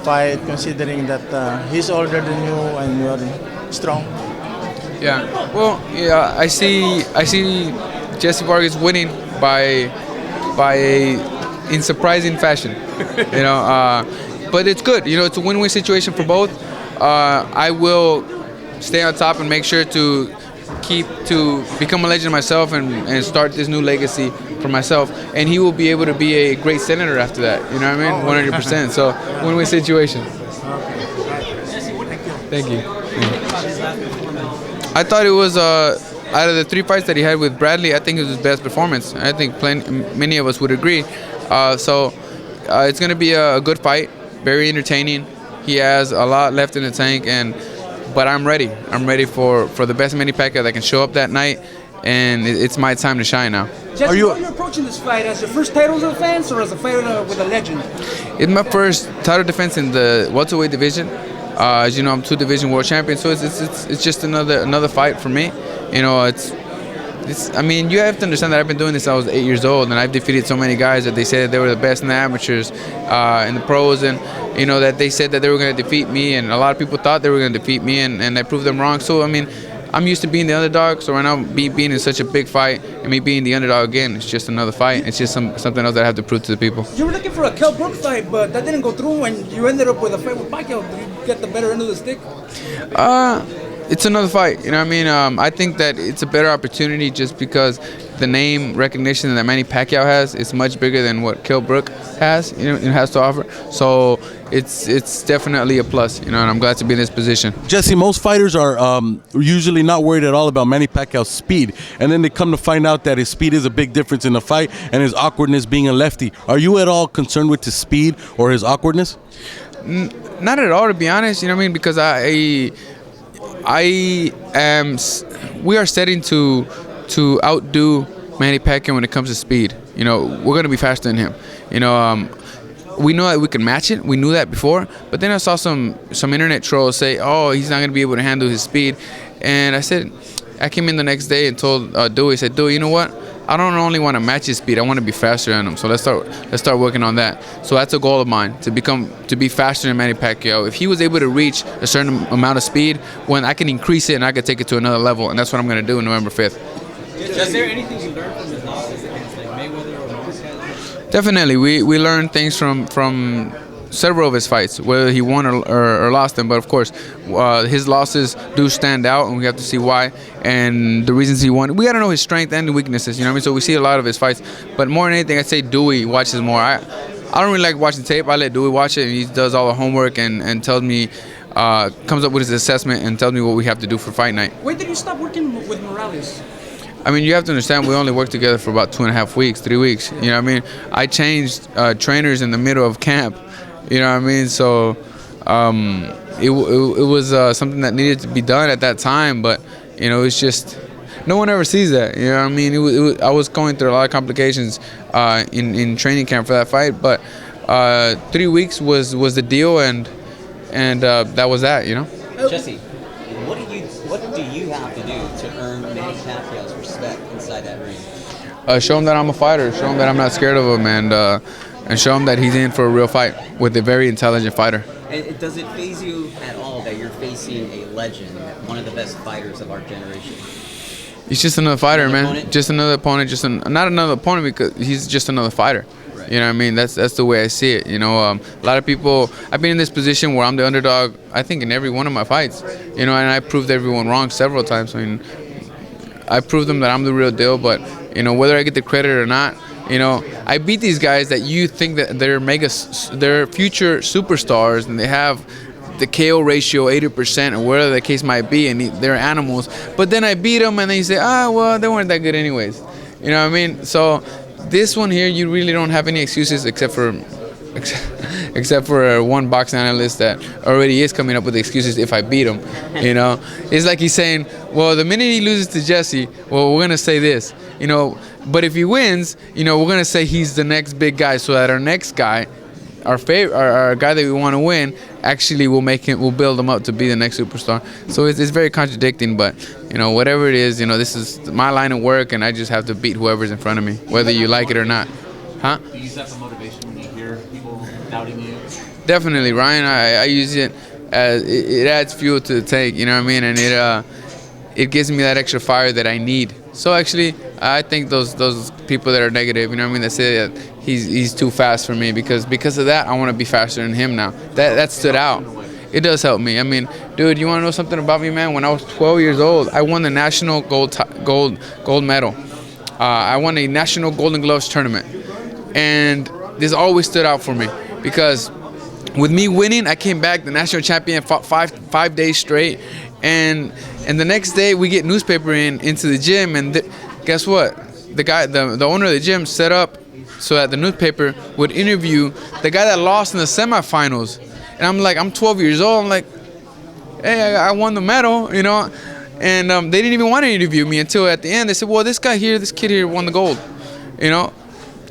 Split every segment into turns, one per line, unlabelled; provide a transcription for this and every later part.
fight, considering that he's older than you and you are strong?
Yeah. Well, yeah. I see Jessie Vargas winning by in surprising fashion. But it's good. It's a win-win situation for both. I will stay on top and make sure to become a legend myself and start this new legacy for myself. And he will be able to be a great senator after that. You know what I mean? 100%. So win-win situation. Thank you. I thought it was out of the 3 fights that he had with Bradley, I think it was his best performance. I think many of us would agree. So it's going to be a good fight, very entertaining. He has a lot left in the tank, but I'm ready. I'm ready for the best Manny Pacquiao that can show up that night, and it's my time to shine now.
Jesse, how are you approaching this fight? As your first title defense or as a fighter with a legend?
It's my first title defense in the welterweight division. As you know, I'm 2-division world champion, so it's just another fight for me. I mean, you have to understand that I've been doing this since I was 8 years old, and I've defeated so many guys that they said that they were the best in the amateurs, in the pros, and that they said that they were going to defeat me, and a lot of people thought they were going to defeat me, and I proved them wrong. So I mean, I'm used to being the underdog, so right now being in such a big fight and me being the underdog again, it's just another fight. It's just something else that I have to prove to the people.
You were looking for a Kell Brook fight, but that didn't go through, and you ended up with a fight with Pacquiao. Did you get the better end of the stick?
It's another fight, you know what I mean? I think that it's a better opportunity just because the name recognition that Manny Pacquiao has is much bigger than what Kell Brook has, it has to offer. So it's definitely a plus, and I'm glad to be in this position.
Jesse, most fighters are usually not worried at all about Manny Pacquiao's speed, and then they come to find out that his speed is a big difference in the fight and his awkwardness being a lefty. Are you at all concerned with his speed or his awkwardness?
Not at all, to be honest, you know what I mean? Because we are setting to outdo Manny Pacquiao when it comes to speed. We're going to be faster than him. We know that we can match it. We knew that before. But then I saw some internet trolls say, oh, he's not going to be able to handle his speed. And I came in the next day and told Dewey, I said, Dewey, you know what? I don't only want to match his speed. I want to be faster than him. So let's start working on that. So that's a goal of mine, to be faster than Manny Pacquiao. If he was able to reach a certain amount of speed, when I can increase it and I can take it to another level, and that's what I'm going to do on November 5th.
Is there anything you learned from his losses against Mayweather or Marquez?
Definitely, we learned things from several of his fights, whether he won or lost them. But of course, his losses do stand out, and we have to see why and the reasons he won. We got to know his strength and the weaknesses, So we see a lot of his fights. But more than anything, I'd say Dewey watches more. I don't really like watching tape. I let Dewey watch it, and he does all the homework and tells me, comes up with his assessment and tells me what we have to do for fight night.
When did you stop working with Morales?
I mean, you have to understand, we only worked together for about 2.5 weeks, 3 weeks. You know what I mean? I changed trainers in the middle of camp. You know what I mean? So it was something that needed to be done at that time, but it's just no one ever sees that. You know what I mean? I was going through a lot of complications in training camp for that fight, but 3 weeks was the deal, and that was that.
Jesse, what do you have to do to earn Manny Pacquiao's respect inside that ring?
Show him that I'm a fighter. Show him that I'm not scared of him, and show him that he's in for a real fight with a very intelligent fighter.
And does it faze you at all that you're facing a legend, one of the best fighters of our generation?
He's just another fighter,
Opponent?
Just another opponent. Not another opponent, because he's just another fighter. Right. You know what I mean? That's the way I see it. A lot of people. I've been in this position where I'm the underdog, I think, in every one of my fights. And I proved everyone wrong several times. I mean, I proved them that I'm the real deal. But whether I get the credit or not, I beat these guys that you think that they're future superstars, and they have the KO ratio 80% or whatever the case might be, and they're animals. But then I beat them, and then you say, well, they weren't that good anyways. You know what I mean? So this one here, you really don't have any excuses except for one boxing analyst that already is coming up with excuses if I beat him. It's like he's saying, well, the minute he loses to Jesse, well, we're gonna say this. But if he wins, we're gonna say he's the next big guy, so that our next guy, our guy that we want to win, actually we'll build him up to be the next superstar. So it's very contradicting, but whatever it is, this is my line of work, and I just have to beat whoever's in front of me, whether you like it or not. Huh?
Do you use that for motivation when you hear people doubting you?
Definitely, Ryan. I use it as it adds fuel to the tank. You know what I mean? And it gives me that extra fire that I need. So actually, I think those people that are negative, you know what I mean, that say that he's too fast for me because of that, I want to be faster than him now. That stood out. It does help me. I mean, dude, you want to know something about me, man? When I was 12 years old, I won the national gold medal. I won a national Golden Gloves tournament, and this always stood out for me because with me winning, I came back the national champion, fought five days straight, and the next day we get newspaper into the gym, and guess what? The owner of the gym set up so that the newspaper would interview the guy that lost in the semifinals. And I'm like, I'm 12 years old. I'm like, hey, I won the medal, you know. And they didn't even want to interview me until at the end. They said, well, this kid here won the gold, you know.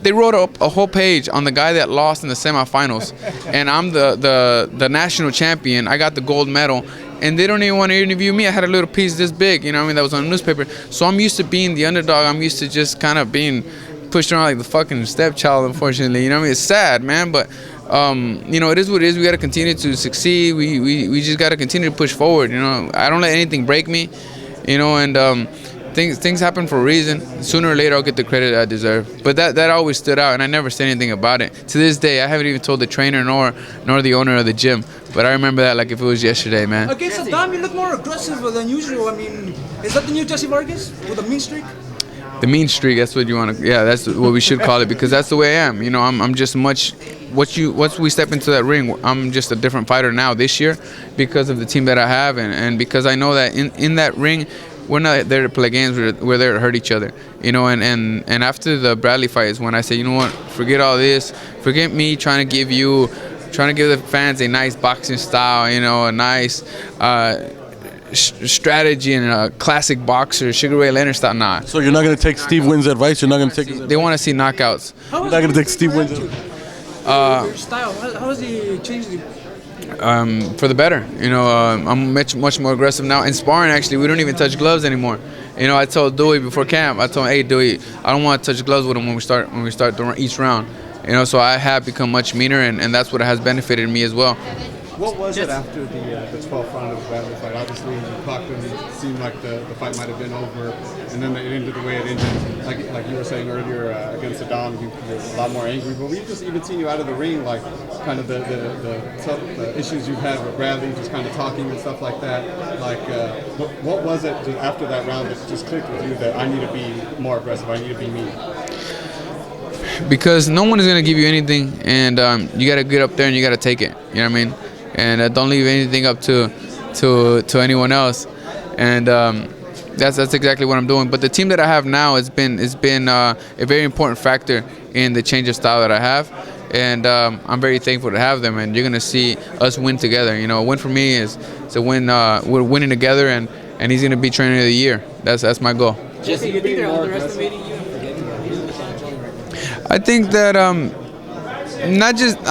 They wrote up a whole page on the guy that lost in the semifinals. And I'm the national champion. I got the gold medal. And they don't even want to interview me. I had a little piece this big, you know what I mean, that was on the newspaper. So I'm used to being the underdog. I'm used to just kind of being pushed around like the fucking stepchild, unfortunately. You know what I mean? It's sad, man, but you know, it is what it is. We got to continue to succeed. We just got to continue to push forward, you know. I don't let anything break me, you know, and things happen for a reason. Sooner or later, I'll get the credit I deserve. But that always stood out, and I never said anything about it. To this day, I haven't even told the trainer nor the owner of the gym. But I remember that like if it was yesterday, man.
Against Adam, you look more aggressive than usual. I mean, is that the new Jessie Vargas with a mean streak?
The mean streak, that's what you want to, yeah, that's what we should call it, because that's the way I am. You know, I'm just once we step into that ring, I'm just a different fighter now this year because of the team that I have, and because I know that in that ring, we're not there to play games, we're there to hurt each other. You know, and after the Bradley fight is when I say, you know what, forget all this, forget me trying to give the fans a nice boxing style, you know, a nice strategy and a classic boxer, Sugar Ray Leonard style. Nah.
So you're not going to take Steve Wynn's advice? You're not going to take his advice?
They want to see knockouts.
You're not going to take Steve Wynn's advice?
Your style, how has he changed it?
For the better. You know, I'm much more aggressive now. In sparring, actually, we don't even touch gloves anymore. You know, I told Dewey before camp, I told him, hey, Dewey, I don't want to touch gloves with him when we start each round. You know, so I have become much meaner, and that's what has benefited me as well.
What was it after the 12th round of the Bradley fight? Obviously, you talked and it seemed like the fight might have been over, and then it ended the way it ended. Like you were saying earlier against Saddam, you're a lot more angry. But we've just even seen you out of the ring, like kind of the issues you've had with Bradley, just kind of talking and stuff like that. Like, what was it after that round that just clicked with you that I need to be more aggressive, I need to be mean?
Because no one is going to give you anything, and you got to get up there and you got to take it. You know what I mean? And don't leave anything up to anyone else. And that's exactly what I'm doing. But the team that I have now has been a very important factor in the change of style that I have. And I'm very thankful to have them. And you're gonna see us win together. You know, a win for me is a win. We're winning together, and he's gonna be trainer of the year. That's my goal.
Jesse, you think they're underestimating you and forgetting you?
I think that I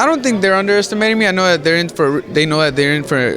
don't think they're underestimating me. I know that they know that they're in for